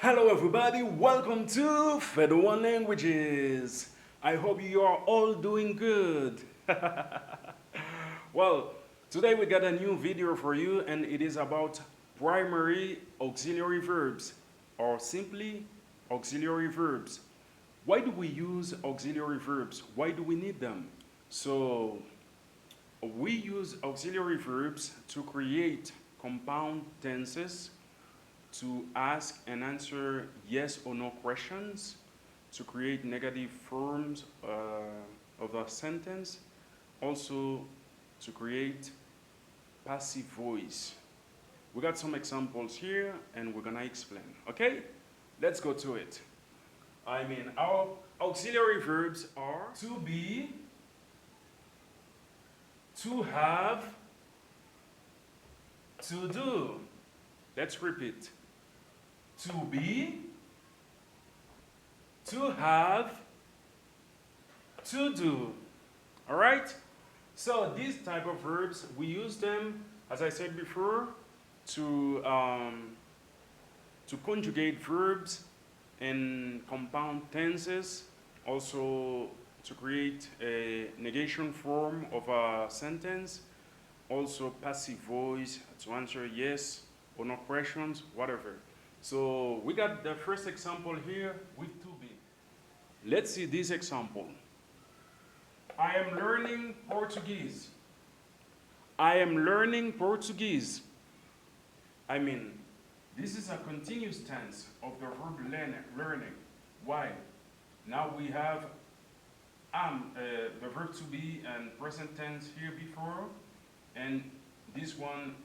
Hello everybody, welcome to Federal One Languages. I hope you are all doing good. Well, today we got a new video for you and it is about primary auxiliary verbs or simply auxiliary verbs. Why do we use auxiliary verbs? Why do we need them? So, we use auxiliary verbs to create compound tenses, to ask and answer yes or no questions, to create negative forms of a sentence, also to create passive voice. We got some examples here and we're gonna explain, okay? Let's go to it. Our auxiliary verbs are to be, to have, to do. Let's repeat. To be, to have, to do. All right? So these type of verbs, we use them, as I said before, to conjugate verbs in compound tenses, also to create a negation form of a sentence, also passive voice to answer yes or no questions, whatever. So we got the first example here with to be. Let's see this example. I am learning Portuguese. I am learning Portuguese. This is a continuous tense of the verb learning. Why? Now we have the verb to be and present tense here before, and this one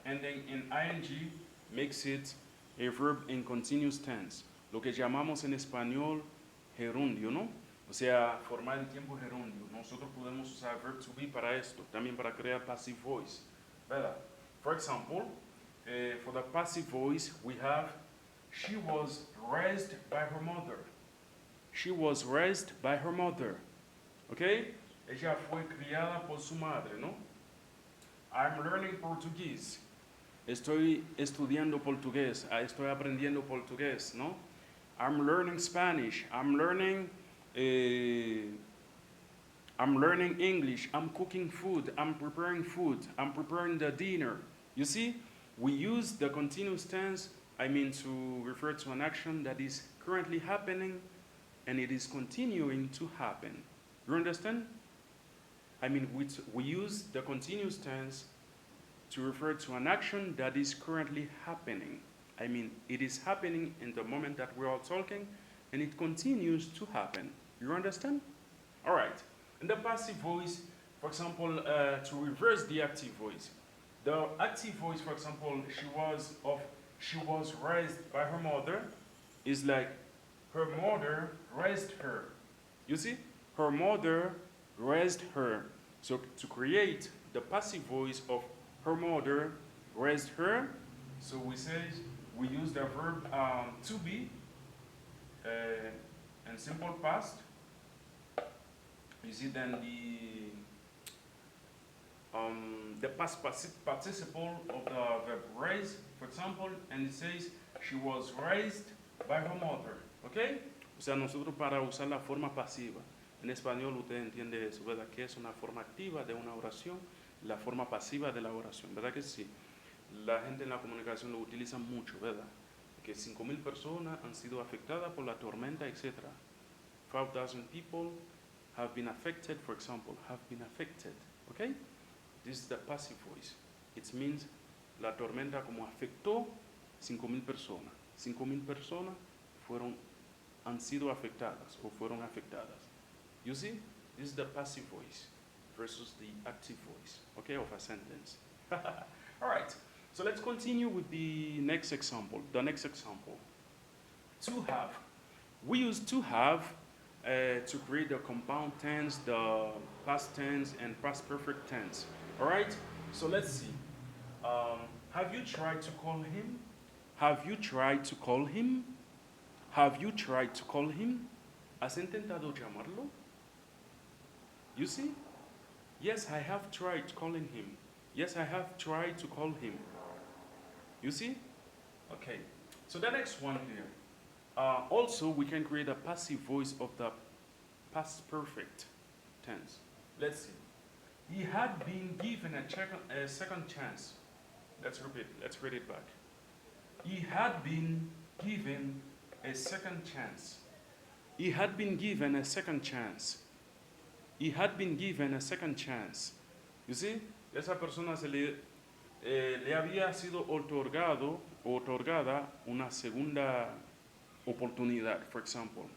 ending in ing makes it a verb in continuous tense, lo que llamamos en español gerundio, ¿no? O sea, formar el tiempo gerundio. Nosotros podemos usar verb to be para esto, también para crear passive voice, ¿verdad? For example, for the passive voice, we have she was raised by her mother. She was raised by her mother. Okay? Ella fue criada por su madre, ¿no? I'm learning Portuguese. Estoy estudiando portugués. Estoy aprendiendo portugués, ¿no? I'm learning Spanish. I'm learning English. I'm cooking food. I'm preparing food. I'm preparing the dinner. You see, we use the continuous tense, to refer to an action that is currently happening and it is continuing to happen. You understand? We use the continuous tense to refer to an action that is currently happening. It is happening in the moment that we're all talking, and it continues to happen. You understand? All right. In the passive voice, for example, to reverse the active voice. The active voice, for example, she was raised by her mother, is like her mother raised her. You see? Her mother raised her. So to create the passive voice of her mother raised her, so we use the verb to be in simple past. You see then the past participle of the verb raise, for example, and it says she was raised by her mother. Okay? O sea, nosotros para usar la forma pasiva, en español usted entiende eso, ¿verdad? Que es una forma activa de una oración, la forma pasiva de la oración, ¿verdad que sí? La gente en la comunicación lo utiliza mucho, ¿verdad? Que 5,000 personas han sido afectadas por la tormenta, etc. 5,000 people have been affected, for example, have been affected, okay? This is the passive voice. It means la tormenta como afectó 5,000 personas. 5,000 personas han sido afectadas o fueron afectadas. You see, this is the passive voice versus the active voice, okay, of a sentence. All right, so let's continue with the next example. The next example, to have. We use to have to create the compound tense, the past tense, and past perfect tense. All right, so let's see. Have you tried to call him? Have you tried to call him? Have you tried to call him? ¿Has intentado llamarlo? You see? Yes, I have tried calling him. Yes, I have tried to call him. You see? Okay. So the next one here. Also, we can create a passive voice of the past perfect tense. Let's see. He had been given a second chance. Let's repeat. Let's read it back. He had been given a second chance. He had been given a second chance. He had been given a second chance. You see, esa persona le había sido otorgada una segunda oportunidad, for example.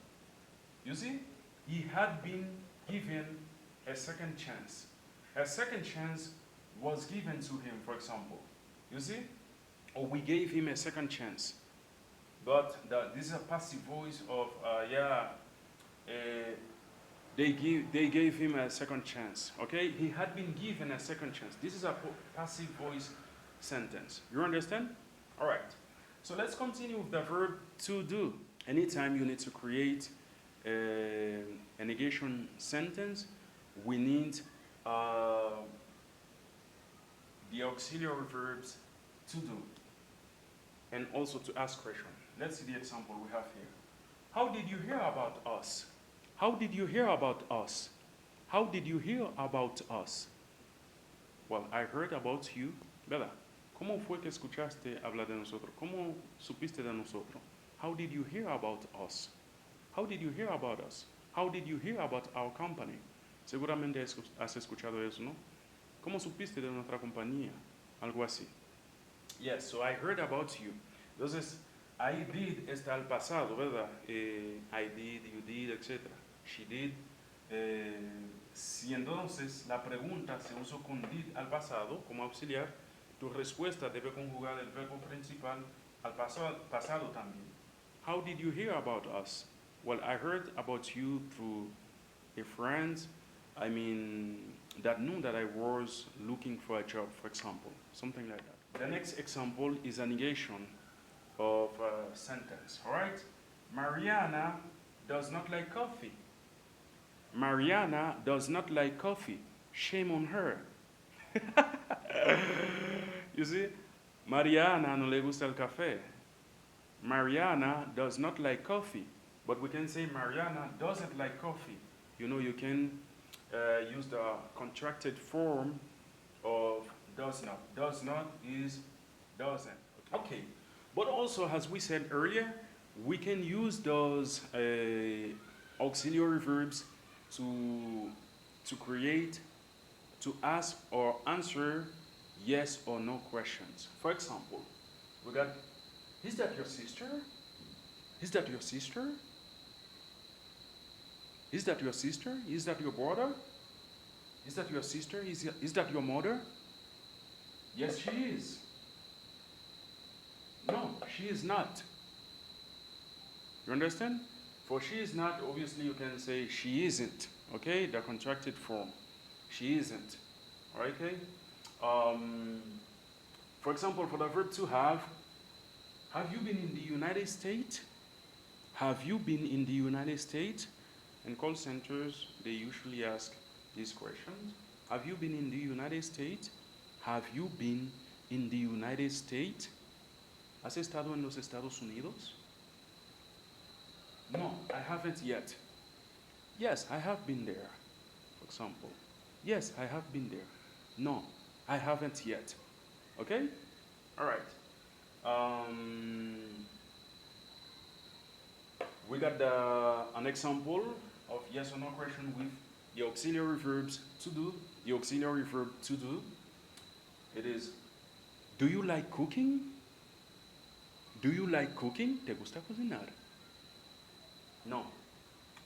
You see, he had been given a second chance. A second chance was given to him, for example. You see? Or we gave him a second chance. But this is a passive voice of, they gave him a second chance. Okay? He had been given a second chance. This is a passive voice sentence. You understand? All right. So let's continue with the verb to do. Anytime you need to create a negation sentence, we need the auxiliary verbs to do and also to ask question. Let's see the example we have here. How did you hear about us? How did you hear about us? How did you hear about us? Well, I heard about you. ¿Verdad? ¿Cómo fue que escuchaste hablar de nosotros? ¿Cómo supiste de nosotros? How did you hear about us? How did you hear about us? How did you hear about our company? Seguramente has escuchado eso, ¿no? ¿Cómo supiste de nuestra compañía? Algo así. Yes, so I heard about you. Entonces, I did está al pasado, ¿verdad? I did, you did, etc. She did. Si entonces la pregunta se usó con did al pasado como auxiliar, tu respuesta debe conjugar el verbo principal al pasado también. How did you hear about us? Well, I heard about you through a friend, that knew that I was looking for a job, for example, something like that. The next example is a negation of a sentence, all right? Mariana does not like coffee. Mariana does not like coffee. Shame on her. You see? Mariana no le gusta el café. Mariana does not like coffee. But we can say Mariana doesn't like coffee. You know, you can use the contracted form of does not. Does not is doesn't. Okay. But also, as we said earlier, we can use those auxiliary verbs to create, to ask or answer yes or no questions. For example, we got, is that your sister? Is that your sister? Is that your sister? Is that your brother? Is that your sister? Is that your mother? Yes, she is. No, she is not. You understand? For she is not, obviously you can say she isn't. Okay? The contracted form. She isn't. Okay? For example, for the verb to have you been in the United States? Have you been in the United States? In call centers, they usually ask these questions. Have you been in the United States? Have you been in the United States? ¿Has estado en los Estados Unidos? No, I haven't yet. Yes, I have been there, for example. Yes, I have been there. No, I haven't yet. Okay? All right. We got an example of yes or no question with the auxiliary verbs to do. The auxiliary verb to do. It is, do you like cooking? Do you like cooking? ¿Te gusta cocinar? No,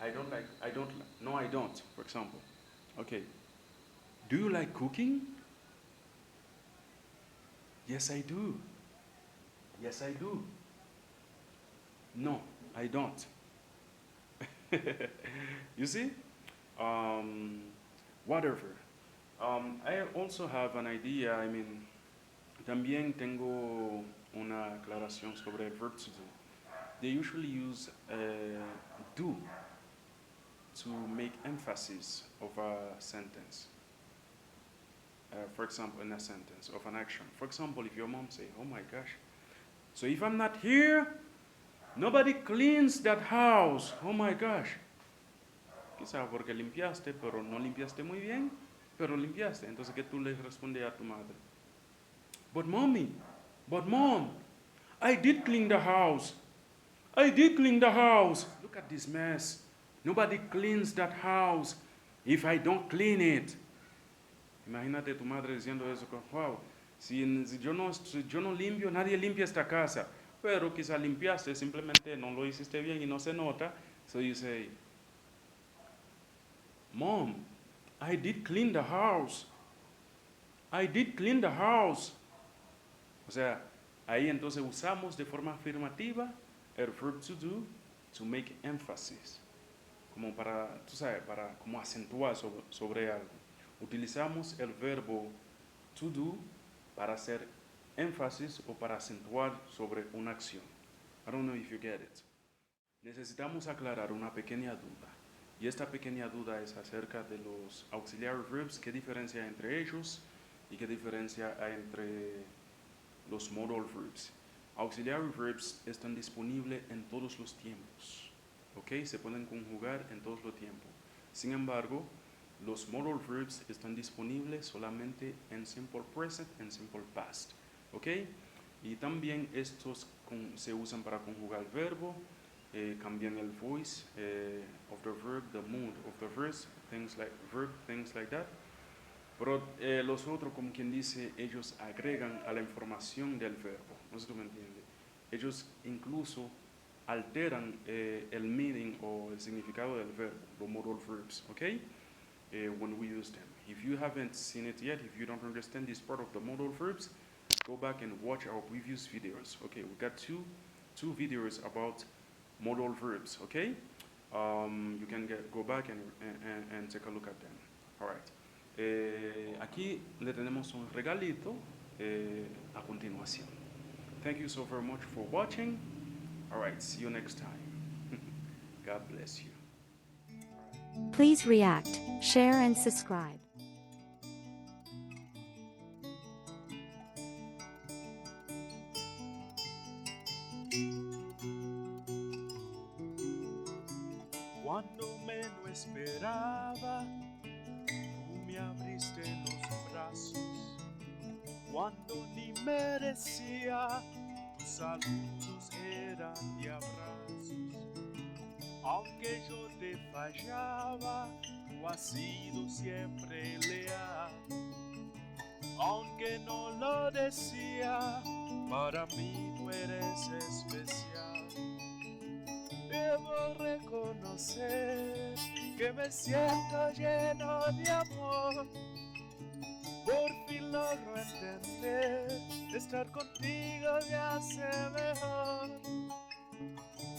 I don't, for example. Okay. Do you like cooking? Yes, I do. Yes, I do. No, I don't. You see? Whatever. I also have an idea, también tengo una aclaración sobre el verb to do. They usually use do to make emphasis of a sentence. For example, in a sentence of an action. For example, if your mom say, oh my gosh, So if I'm not here, nobody cleans that house. Oh my gosh. Quizá porque limpiaste, pero no limpiaste muy bien, pero limpiaste. Entonces, ¿qué tú le respondes a tu madre? But mom, I did clean the house. I did clean the house. Look at this mess. Nobody cleans that house if I don't clean it. Imagínate tu madre diciendo eso, wow, si yo no limpio, nadie limpia esta casa. Pero quizá limpiaste, simplemente no lo hiciste bien y no se nota. So you say, Mom, I did clean the house. I did clean the house. O sea, ahí entonces usamos de forma afirmativa el verb to do to make emphasis. Como para, tú sabes, para como acentuar sobre algo. Utilizamos el verbo to do para hacer énfasis o para acentuar sobre una acción. I don't know if you get it. Necesitamos aclarar una pequeña duda. Y esta pequeña duda es acerca de los auxiliary verbs, qué diferencia hay entre ellos y qué diferencia hay entre los modal verbs. Auxiliary verbs están disponibles en todos los tiempos, ¿ok? Se pueden conjugar en todos los tiempos. Sin embargo, los modal verbs están disponibles solamente en simple present y simple past, ¿ok? Y también estos se usan para conjugar el verbo, cambian el voice of the verb, the mood of the things like that. Pero los otros, como quien dice, ellos agregan a la información del verbo. No sé si tú me entiendes. Ellos incluso alteran el meaning o el significado del verbo, los modal verbs, ¿ok? When we use them. If you haven't seen it yet, if you don't understand this part of the modal verbs, go back and watch our previous videos. Okay, we got two videos about modal verbs, okay? You can go back and take a look at them. All right. Aquí le tenemos un regalito a continuación. Thank you so very much for watching. All right, see you next time. God bless you. Please react, share and subscribe. Cuando menos esperaba, tú me abriste los brazos. Cuando ni merecía, tus saludos eran de abrazos. Aunque yo te fallaba, tú has sido siempre leal. Aunque no lo decía, para mí tú eres especial. Debo reconocer que me siento lleno de amor. Por fin logro entender, estar contigo me hace mejor.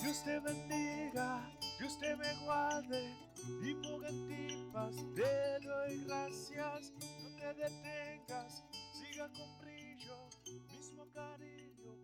Dios te bendiga, Dios te me guarde, y ponga en ti paz, te doy gracias. No te detengas, siga con brillo, mismo cariño.